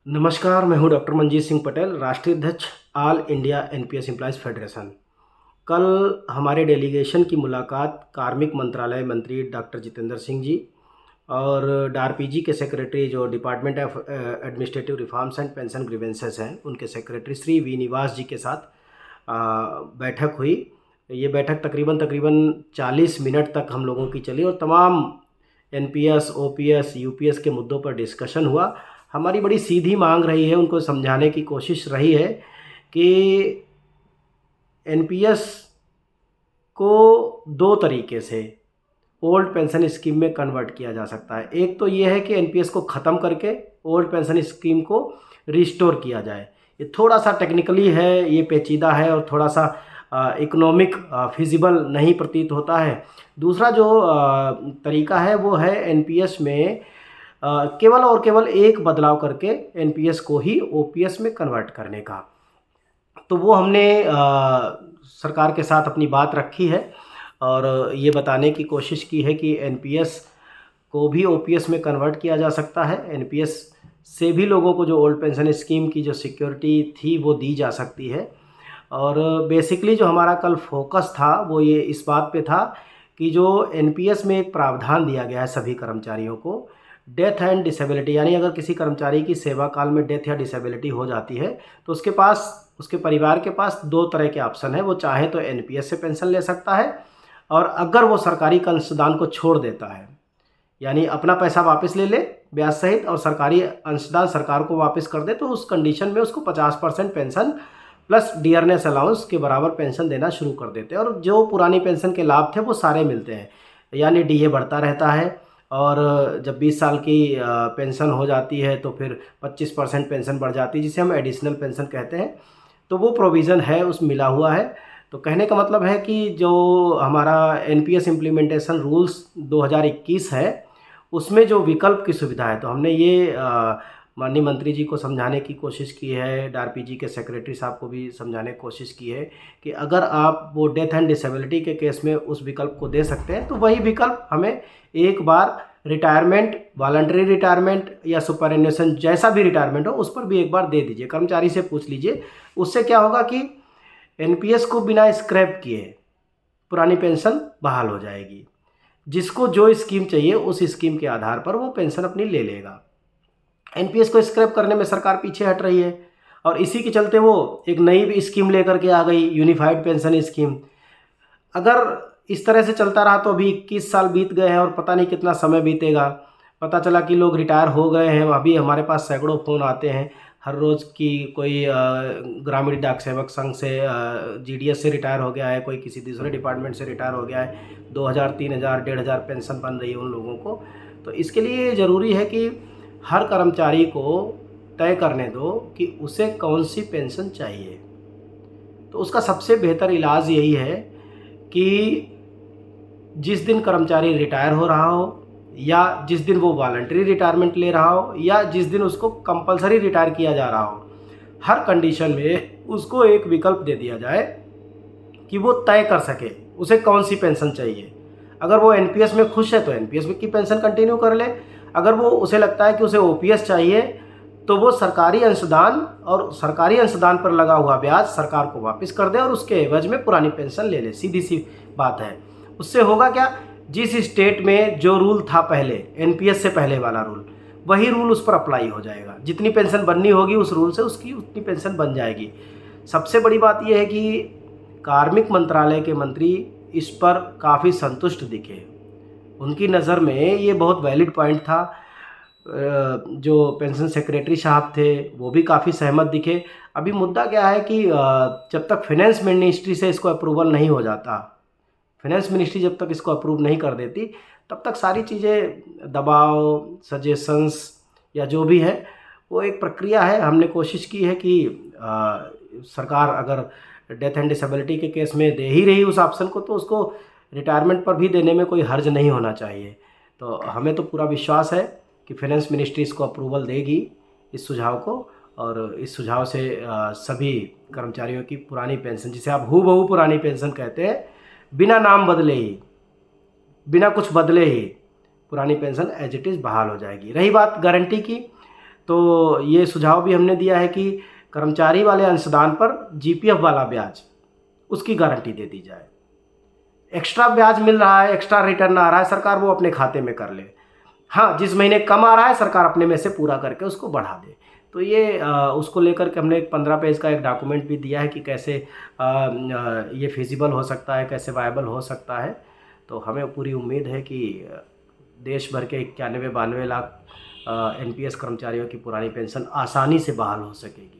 नमस्कार, मैं हूं डॉक्टर मंजीत सिंह पटेल, राष्ट्रीय अध्यक्ष all India NPS employees federation. कल हमारे डेलीगेशन की मुलाकात कार्मिक मंत्रालय मंत्री डॉक्टर जितेंद्र सिंह जी और डारपीजी के सेक्रेटरी जो department of administrative reforms and pension grievances हैं, उनके सेक्रेटरी श्री वी निवास जी के साथ बैठक हुई। ये बैठक तकरीबन तकरीबन 40 मिनट तक हम लोगों की चली और तमाम एनपीएस, ओपीएस, यूपीएस के मुद्दों पर डिस्कशन हुआ। हमारी बड़ी सीधी मांग रही है, उनको समझाने की कोशिश रही है कि एनपीएस को दो तरीके से ओल्ड पेंशन स्कीम में कन्वर्ट किया जा सकता है। एक तो ये है कि एनपीएस को ख़त्म करके ओल्ड पेंशन स्कीम को रिस्टोर किया जाए। ये थोड़ा सा टेक्निकली है, ये पेचीदा है और थोड़ा सा इकोनॉमिक फिजिबल नहीं प्रतीत होता है। दूसरा जो तरीका है वो है एनपीएस में केवल और केवल एक बदलाव करके एनपीएस को ही ओपीएस में कन्वर्ट करने का। तो वो हमने सरकार के साथ अपनी बात रखी है और ये बताने की कोशिश की है कि एनपीएस को भी ओपीएस में कन्वर्ट किया जा सकता है। एनपीएस से भी लोगों को जो ओल्ड पेंशन स्कीम की जो सिक्योरिटी थी वो दी जा सकती है। और बेसिकली जो हमारा कल फोकस था वो ये इस बात पे था कि जो एनपीएस में एक प्रावधान दिया गया है सभी कर्मचारियों को, डेथ एंड डिसेबिलिटी, यानी अगर किसी कर्मचारी की सेवा काल में डेथ या डिसेबिलिटी हो जाती है तो उसके पास, उसके परिवार के पास दो तरह के ऑप्शन है। वो चाहे तो एनपीएस से पेंशन ले सकता है और अगर वो सरकारी अंशदान को छोड़ देता है, यानी अपना पैसा वापस ले ले ब्याज सहित और सरकारी अंशदान सरकार को वापस कर दे, तो उस कंडीशन में उसको 50% पेंशन प्लस डियरनेस अलाउंस के बराबर पेंशन देना शुरू कर देते हैं और जो पुरानी पेंशन के लाभ थे वो सारे मिलते हैं। यानी डीए बढ़ता रहता है और जब 20 साल की पेंशन हो जाती है तो फिर 25% पेंशन बढ़ जाती है, जिसे हम एडिशनल पेंशन कहते हैं। तो वो प्रोविज़न है, उस मिला हुआ है। तो कहने का मतलब है कि जो हमारा एनपीएस इम्प्लीमेंटेशन रूल्स 2021 है, उसमें जो विकल्प की सुविधा है, तो हमने ये माननीय मंत्री जी को समझाने की कोशिश की है, डारपीजी के सेक्रेटरी साहब को भी समझाने की कोशिश की है कि अगर आप वो डेथ एंड डिसेबिलिटी के केस में उस विकल्प को दे सकते हैं तो वही विकल्प हमें एक बार रिटायरमेंट, वॉलंटरी रिटायरमेंट या सुपरएन्युएशन जैसा भी रिटायरमेंट हो उस पर भी एक बार दे दीजिए, कर्मचारी से पूछ लीजिए। उससे क्या होगा कि एनपीएस को बिना स्क्रैप किए पुरानी पेंशन बहाल हो जाएगी। जिसको जो स्कीम चाहिए उस स्कीम के आधार पर वो पेंशन अपनी ले लेगा। एनपीएस को स्क्रैप करने में सरकार पीछे हट रही है और इसी के चलते वो एक नई स्कीम लेकर के आ गई, यूनिफाइड पेंशन स्कीम। अगर इस तरह से चलता रहा तो अभी 21 साल बीत गए हैं और पता नहीं कितना समय बीतेगा। पता चला कि लोग रिटायर हो गए हैं, अभी हमारे पास सैकड़ों फ़ोन आते हैं हर रोज़ की कोई ग्रामीण डाक सेवक संघ से जीडीएस से रिटायर हो गया है, कोई किसी दूसरे डिपार्टमेंट से रिटायर हो गया है, 2000, 3000, 1500 पेंशन बन रही है उन लोगों को। तो इसके लिए ज़रूरी है कि हर कर्मचारी को तय करने दो कि उसे कौन सी पेंशन चाहिए। तो उसका सबसे बेहतर इलाज यही है कि जिस दिन कर्मचारी रिटायर हो रहा हो या जिस दिन वो वॉलंटरी रिटायरमेंट ले रहा हो या जिस दिन उसको कंपलसरी रिटायर किया जा रहा हो, हर कंडीशन में उसको एक विकल्प दे दिया जाए कि वो तय कर सके उसे कौन सी पेंशन चाहिए। अगर वो एनपीएस में खुश है तो एनपीएस की पेंशन कंटिन्यू कर ले। अगर वो उसे लगता है कि उसे ओपीएस चाहिए तो वो सरकारी अंशदान और सरकारी अंशदान पर लगा हुआ ब्याज सरकार को वापस कर दे और उसके एवज में पुरानी पेंशन ले ले। सीधी सी बात है। उससे होगा क्या, जिस स्टेट में जो रूल था पहले, एनपीएस से पहले वाला रूल, वही रूल उस पर अप्लाई हो जाएगा। जितनी पेंशन बननी होगी उस रूल से उसकी उतनी पेंशन बन जाएगी। सबसे बड़ी बात यह है कि कार्मिक मंत्रालय के मंत्री इस पर काफ़ी संतुष्ट दिखे। उनकी नज़र में ये बहुत वैलिड पॉइंट था। जो पेंशन सेक्रेटरी साहब थे वो भी काफ़ी सहमत दिखे। अभी मुद्दा क्या है कि जब तक फाइनेंस मिनिस्ट्री से इसको अप्रूवल नहीं हो जाता, फाइनेंस मिनिस्ट्री जब तक इसको अप्रूव नहीं कर देती, तब तक सारी चीज़ें दबाव, सजेशंस या जो भी है वो एक प्रक्रिया है। हमने कोशिश की है कि सरकार अगर डेथ एंड डिसेबिलिटी के केस में दे ही रही उस ऑप्शन को, तो उसको रिटायरमेंट पर भी देने में कोई हर्ज नहीं होना चाहिए। तो हमें तो पूरा विश्वास है कि फाइनेंस मिनिस्ट्री इसको अप्रूवल देगी, इस सुझाव को, और इस सुझाव से सभी कर्मचारियों की पुरानी पेंशन, जिसे आप हूबहू पुरानी पेंशन कहते हैं, बिना नाम बदले ही, बिना कुछ बदले ही पुरानी पेंशन एज इट इज़ बहाल हो जाएगी। रही बात गारंटी की, तो ये सुझाव भी हमने दिया है कि कर्मचारी वाले अंशदान पर जीपीएफ वाला ब्याज उसकी गारंटी दे दी जाए। एक्स्ट्रा ब्याज मिल रहा है, एक्स्ट्रा रिटर्न आ रहा है, सरकार वो अपने खाते में कर ले। हाँ, जिस महीने कम आ रहा है सरकार अपने में से पूरा करके उसको बढ़ा दे। तो ये उसको लेकर के हमने एक 15 पेज का एक डॉक्यूमेंट भी दिया है कि कैसे ये फिजिबल हो सकता है, कैसे वायबल हो सकता है। तो हमें पूरी उम्मीद है कि देश भर के 91-92 लाख एनपीएस कर्मचारियों की पुरानी पेंशन आसानी से बहाल हो सकेगी।